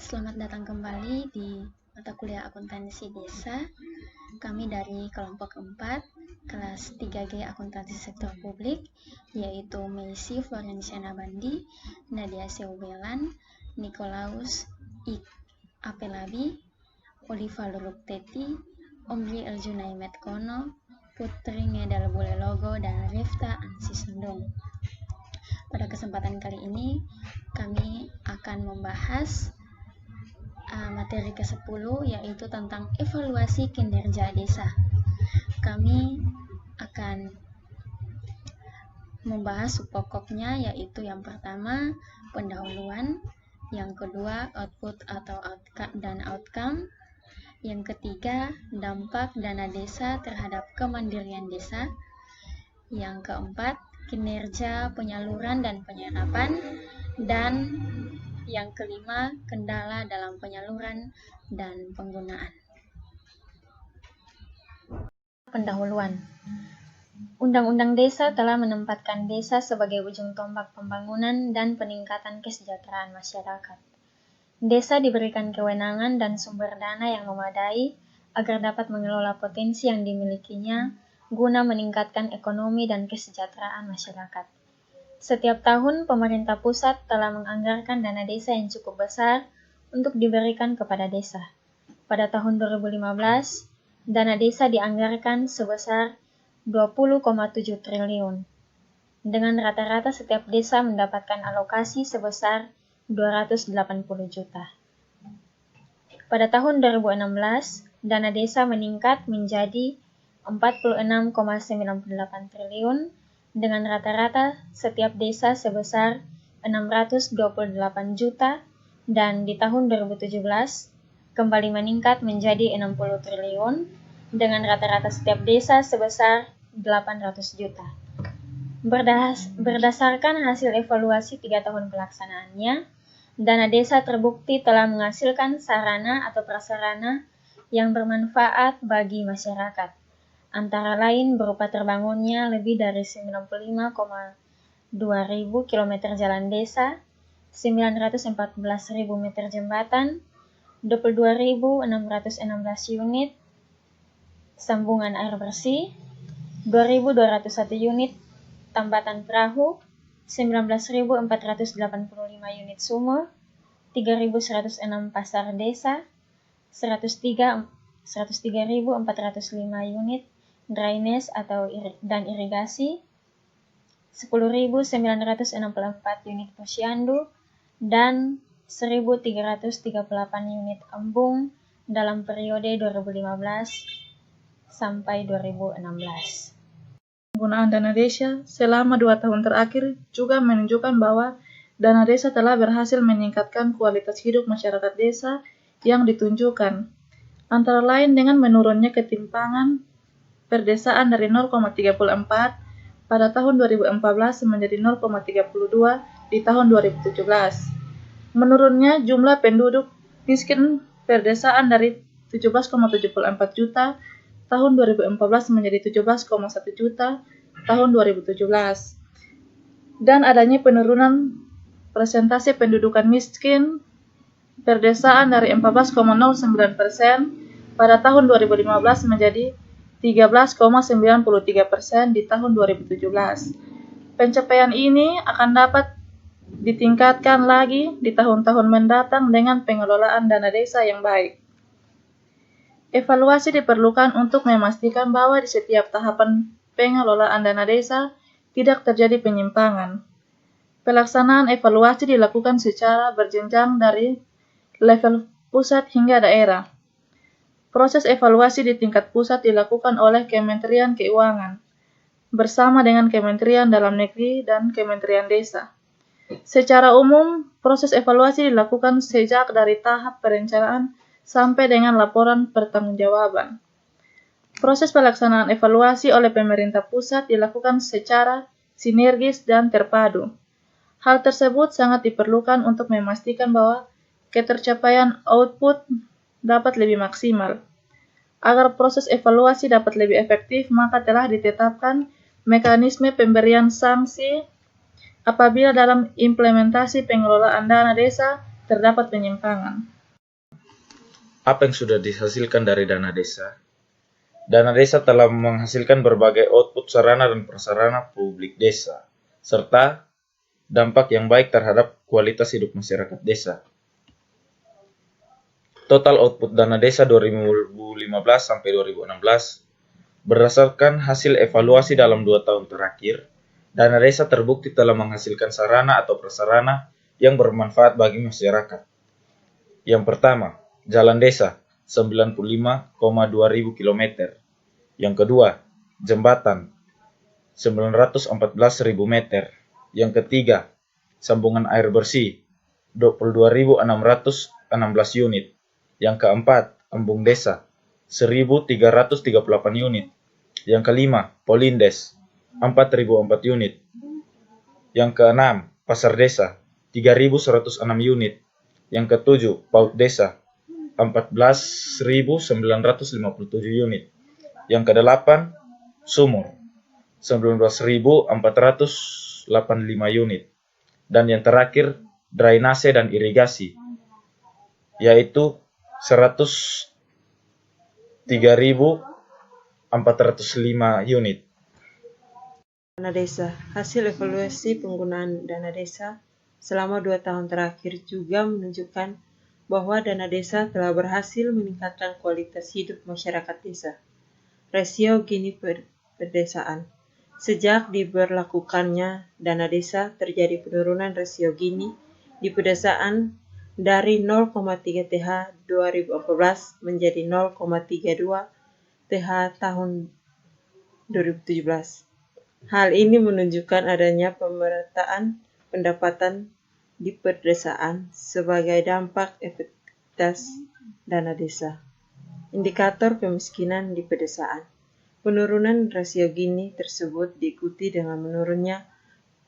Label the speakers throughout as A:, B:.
A: Selamat datang kembali di mata kuliah akuntansi desa. Kami dari kelompok 4, kelas 3G akuntansi sektor publik, yaitu Meisi Florenciana Bandi, Nadia Seubelan, Nikolaus I. Apelabi, Oliva Lurukteti, Omri Eljunai Metkono, Putri Ngedal Bulelogo, dan Rifta Ansi Sundung. Pada kesempatan kali ini, kami akan membahas materi ke-10, yaitu tentang evaluasi kinerja desa. Kami akan membahas pokoknya, yaitu yang pertama pendahuluan, yang kedua output atau outcome, yang ketiga dampak dana desa terhadap kemandirian desa, yang keempat kinerja penyaluran dan penyerapan, dan yang kelima, kendala dalam penyaluran dan penggunaan. Pendahuluan. Undang-Undang Desa telah menempatkan desa sebagai ujung tombak pembangunan dan peningkatan kesejahteraan masyarakat. Desa diberikan kewenangan dan sumber dana yang memadai agar dapat mengelola potensi yang dimilikinya guna meningkatkan ekonomi dan kesejahteraan masyarakat. Setiap tahun, pemerintah pusat telah menganggarkan dana desa yang cukup besar untuk diberikan kepada desa. Pada tahun 2015, dana desa dianggarkan sebesar 20,7 triliun. Dengan rata-rata setiap desa mendapatkan alokasi sebesar 280 juta. Pada tahun 2016, dana desa meningkat menjadi 46,98 triliun, dengan rata-rata setiap desa sebesar 628 juta, dan di tahun 2017 kembali meningkat menjadi 60 triliun dengan rata-rata setiap desa sebesar 800 juta. Berdasarkan hasil evaluasi 3 tahun pelaksanaannya, dana desa terbukti telah menghasilkan sarana atau prasarana yang bermanfaat bagi masyarakat, antara lain berupa terbangunnya lebih dari 95,2 ribu kilometer jalan desa, 914.000 meter jembatan, 22.616 unit sambungan air bersih, 2.201 unit tambatan perahu, 19.485 unit sumur, 3.106 pasar desa, 103.405 unit drainase dan irigasi, 10.964 unit posyandu, dan 1.338 unit embung dalam periode 2015 sampai 2016.
B: Penggunaan dana desa selama 2 tahun terakhir juga menunjukkan bahwa dana desa telah berhasil meningkatkan kualitas hidup masyarakat desa yang ditunjukkan, antara lain dengan menurunnya ketimpangan perdesaan dari 0,34 pada tahun 2014 menjadi 0,32 di tahun 2017. Menurunnya jumlah penduduk miskin perdesaan dari 17,74 juta tahun 2014 menjadi 17,1 juta tahun 2017. Dan adanya penurunan persentase pendudukan miskin perdesaan dari 14,09% pada tahun 2015 menjadi 13,93% di tahun 2017. Pencapaian ini akan dapat ditingkatkan lagi di tahun-tahun mendatang dengan pengelolaan dana desa yang baik. Evaluasi diperlukan untuk memastikan bahwa di setiap tahapan pengelolaan dana desa tidak terjadi penyimpangan. Pelaksanaan evaluasi dilakukan secara berjenjang dari level pusat hingga daerah. Proses evaluasi di tingkat pusat dilakukan oleh Kementerian Keuangan bersama dengan Kementerian Dalam Negeri dan Kementerian Desa. Secara umum, proses evaluasi dilakukan sejak dari tahap perencanaan sampai dengan laporan pertanggungjawaban. Proses pelaksanaan evaluasi oleh pemerintah pusat dilakukan secara sinergis dan terpadu. Hal tersebut sangat diperlukan untuk memastikan bahwa ketercapaian output dapat lebih maksimal. Agar proses evaluasi dapat lebih efektif, maka telah ditetapkan mekanisme pemberian sanksi apabila dalam implementasi pengelolaan dana desa terdapat penyimpangan.
C: Apa yang sudah dihasilkan dari dana desa? Dana desa telah menghasilkan berbagai output sarana dan prasarana publik desa, serta dampak yang baik terhadap kualitas hidup masyarakat desa. Total output dana desa 2015 sampai 2016 berdasarkan hasil evaluasi dalam 2 tahun terakhir, dana desa terbukti telah menghasilkan sarana atau prasarana yang bermanfaat bagi masyarakat. Yang pertama, jalan desa 95,2 ribu kilometer. Yang kedua, jembatan 914 ribu meter. Yang ketiga, sambungan air bersih 22.616 unit. Yang keempat, embung desa 1.338 unit. Yang kelima, Polindes 4.004 unit. Yang keenam, pasar desa 3.106 unit. Yang ketujuh, PAUD desa 14.957 unit. Yang kedelapan, sumur 19.485 unit. Dan yang terakhir, drainase dan irigasi, yaitu 103.405 unit.
D: Dana desa. Hasil evaluasi penggunaan dana desa selama 2 tahun terakhir juga menunjukkan bahwa dana desa telah berhasil meningkatkan kualitas hidup masyarakat desa. Rasio Gini pedesaan. Sejak diberlakukannya dana desa, terjadi penurunan rasio Gini di pedesaan dari 0,3 TH 2014 menjadi 0,32 TH tahun 2017. Hal ini menunjukkan adanya pemerataan pendapatan di pedesaan sebagai dampak efektivitas dana desa. Indikator kemiskinan di pedesaan. Penurunan rasio Gini tersebut diikuti dengan menurunnya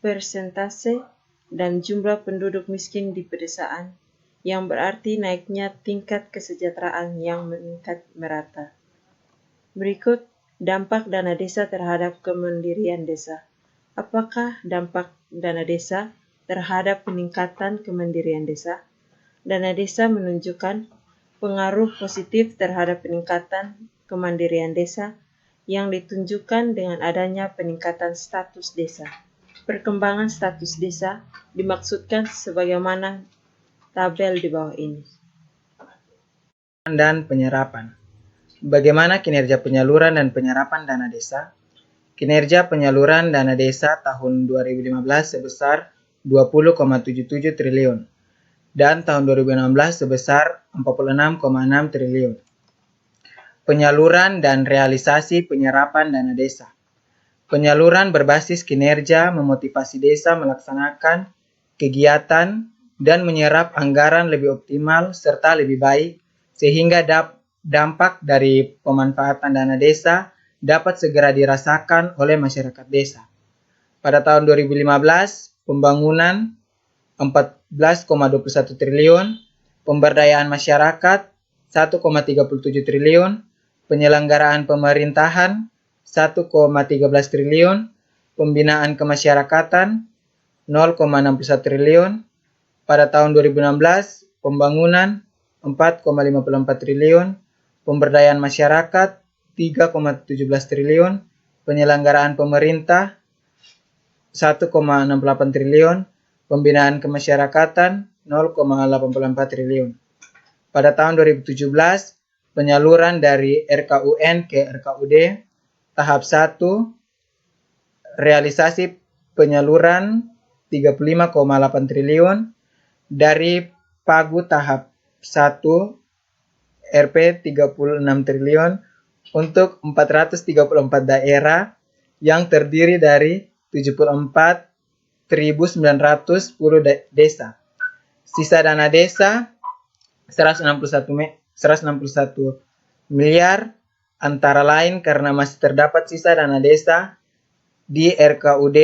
D: persentase dan jumlah penduduk miskin di pedesaan, yang berarti naiknya tingkat kesejahteraan yang meningkat merata. Berikut dampak dana desa terhadap kemandirian desa. Apakah dampak dana desa terhadap peningkatan kemandirian desa? Dana desa menunjukkan pengaruh positif terhadap peningkatan kemandirian desa yang ditunjukkan dengan adanya peningkatan status desa. Perkembangan status desa dimaksudkan sebagaimana tabel di bawah ini.
E: Dan penyerapan. Bagaimana kinerja penyaluran dan penyerapan dana desa? Kinerja penyaluran dana desa tahun 2015 sebesar 20,77 triliun dan tahun 2016 sebesar 46,6 triliun. Penyaluran dan realisasi penyerapan dana desa. Penyaluran berbasis kinerja memotivasi desa melaksanakan kegiatan dan menyerap anggaran lebih optimal serta lebih baik, sehingga dampak dari pemanfaatan dana desa dapat segera dirasakan oleh masyarakat desa. Pada tahun 2015, pembangunan 14,21 triliun, pemberdayaan masyarakat 1,37 triliun, penyelenggaraan pemerintahan 1,13 triliun, pembinaan kemasyarakatan 0,61 triliun. Pada tahun 2016, pembangunan 4,54 triliun, pemberdayaan masyarakat 3,17 triliun, penyelenggaraan pemerintah 1,68 triliun, pembinaan kemasyarakatan 0,84 triliun. Pada tahun 2017, penyaluran dari RKUN ke RKUD tahap 1, realisasi penyaluran 35,8 triliun, dari Pagu tahap 1 Rp 36 triliun untuk 434 daerah yang terdiri dari 74.910 desa. Sisa dana desa 161 miliar, antara lain karena masih terdapat sisa dana desa di RKUD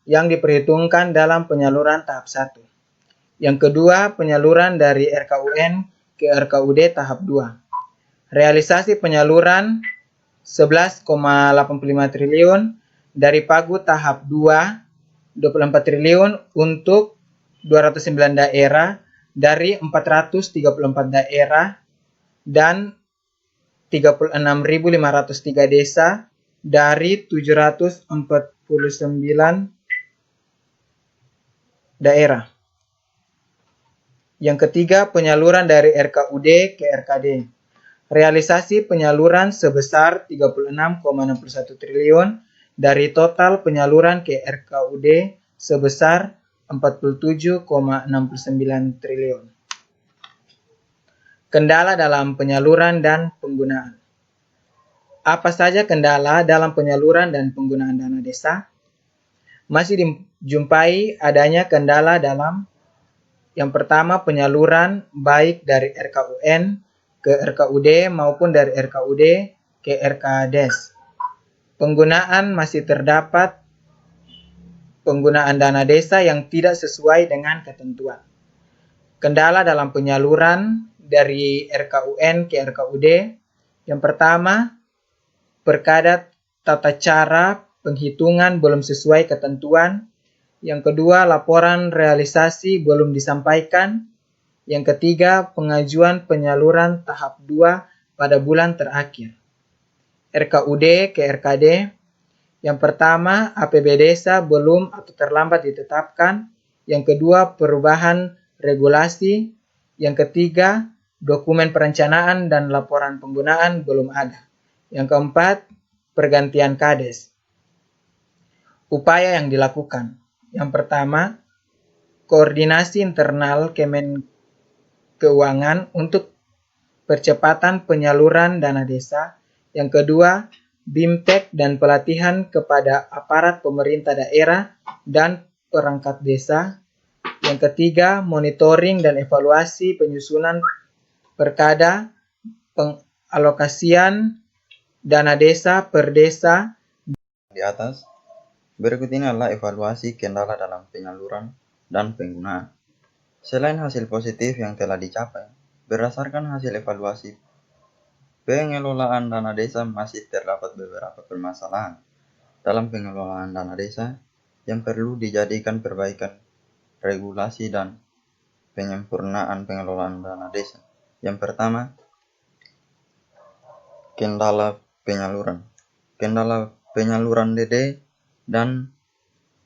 E: yang diperhitungkan dalam penyaluran tahap 1. Yang kedua, penyaluran dari RKUN ke RKUD tahap 2. Realisasi penyaluran 11,85 triliun, dari Pagu tahap 2 24 triliun untuk 209 daerah dari 434 daerah dan 36.503 desa dari 749 daerah. Yang ketiga, penyaluran dari RKUD ke RKD. Realisasi penyaluran sebesar 36,61 triliun dari total penyaluran ke RKUD sebesar 47,69 triliun. Kendala dalam penyaluran dan penggunaan. Apa saja kendala dalam penyaluran dan penggunaan dana desa? Masih dijumpai adanya kendala dalam yang pertama, penyaluran baik dari RKUN ke RKUD maupun dari RKUD ke RKDes. Penggunaan masih terdapat penggunaan dana desa yang tidak sesuai dengan ketentuan. Kendala dalam penyaluran dari RKUN ke RKUD. Yang pertama, perkada tata cara penghitungan belum sesuai ketentuan. Yang kedua, laporan realisasi belum disampaikan. Yang ketiga, pengajuan penyaluran tahap 2 pada bulan terakhir. RKUD ke RKD. Yang pertama, APB desa belum atau terlambat ditetapkan. Yang kedua, perubahan regulasi. Yang ketiga, dokumen perencanaan dan laporan penggunaan belum ada. Yang keempat, pergantian kades. Upaya yang dilakukan. Yang pertama, koordinasi internal Kemen Keuangan untuk percepatan penyaluran dana desa. Yang kedua, BIMTEK dan pelatihan kepada aparat pemerintah daerah dan perangkat desa. Yang ketiga, monitoring dan evaluasi penyusunan perkada, pengalokasian dana desa per desa.
F: Di atas, berikut ini adalah evaluasi kendala dalam penyaluran dan penggunaan. Selain hasil positif yang telah dicapai, berdasarkan hasil evaluasi pengelolaan dana desa masih terdapat beberapa permasalahan dalam pengelolaan dana desa yang perlu dijadikan perbaikan regulasi dan penyempurnaan pengelolaan dana desa. Yang pertama, kendala penyaluran. Kendala penyaluran DD dan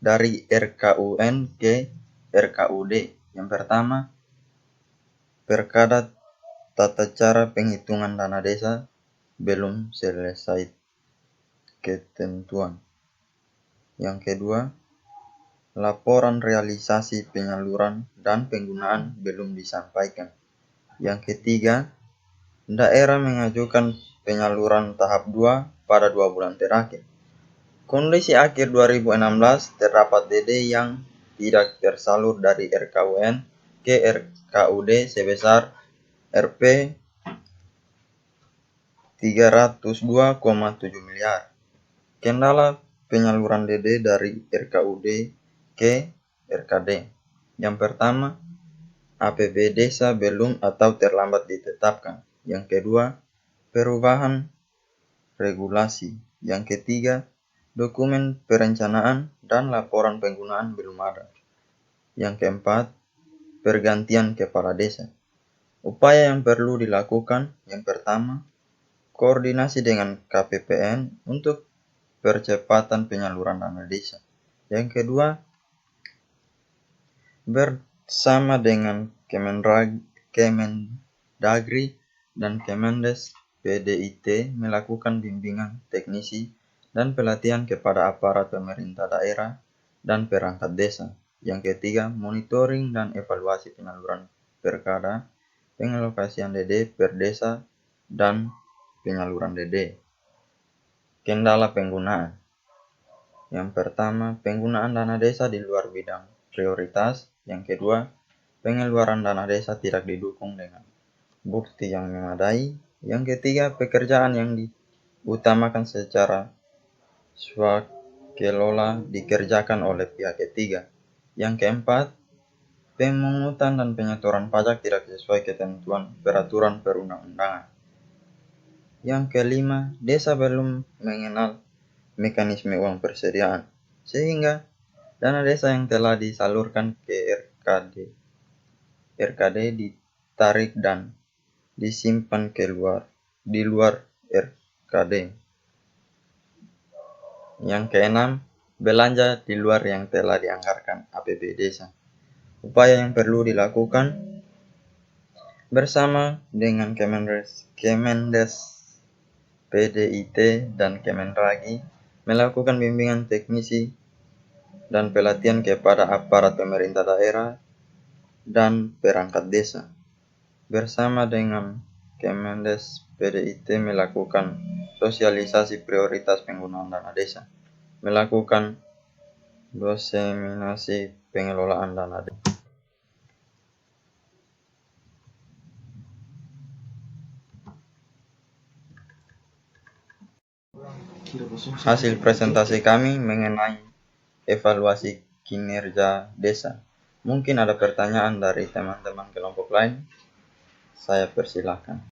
F: dari RKUN ke RKUD. Yang pertama, perkada tata cara penghitungan dana desa belum selesai ketentuan. Yang kedua, laporan realisasi penyaluran dan penggunaan belum disampaikan. Yang ketiga, daerah mengajukan penyaluran tahap 2 pada 2 bulan terakhir. Kondisi akhir 2016 terdapat DD yang tidak tersalur dari RKUN ke RKUD sebesar Rp 302,7 miliar. Kendala penyaluran DD dari RKUD ke RKD. Yang pertama, APB desa belum atau terlambat ditetapkan. Yang kedua, perubahan regulasi. Yang ketiga, dokumen perencanaan dan laporan penggunaan belum ada. Yang keempat, pergantian kepala desa. Upaya yang perlu dilakukan, yang pertama, koordinasi dengan KPPN untuk percepatan penyaluran dana desa. Yang kedua, bersama dengan Kemendagri dan Kemendes PDIT melakukan bimbingan teknisi dan pelatihan kepada aparat pemerintah daerah dan perangkat desa. Yang ketiga, monitoring dan evaluasi penyaluran perkada, pengalokasian DD per desa, dan penyaluran DD. Kendala penggunaan. Yang pertama, penggunaan dana desa di luar bidang prioritas. Yang kedua, pengeluaran dana desa tidak didukung dengan bukti yang memadai. Yang ketiga, pekerjaan yang diutamakan secara swakelola dikerjakan oleh pihak ketiga. Yang keempat, pemungutan dan penyetoran pajak tidak sesuai ketentuan peraturan perundang-undangan. Yang kelima, desa belum mengenal mekanisme uang persediaan, sehingga dana desa yang telah disalurkan ke RKD RKD ditarik dan disimpan di luar RKD. Yang keenam, belanja di luar yang telah dianggarkan APB desa. Upaya yang perlu dilakukan bersama dengan Kemendes, PDIT, dan Kemenragi melakukan bimbingan teknisi dan pelatihan kepada aparat pemerintah daerah dan perangkat desa. Bersama dengan Kemendes, PDIT melakukan sosialisasi prioritas penggunaan dana desa, melakukan diseminasi pengelolaan dana desa. Hasil presentasi kami mengenai evaluasi kinerja desa. Mungkin ada pertanyaan dari teman-teman kelompok lain. Saya persilahkan.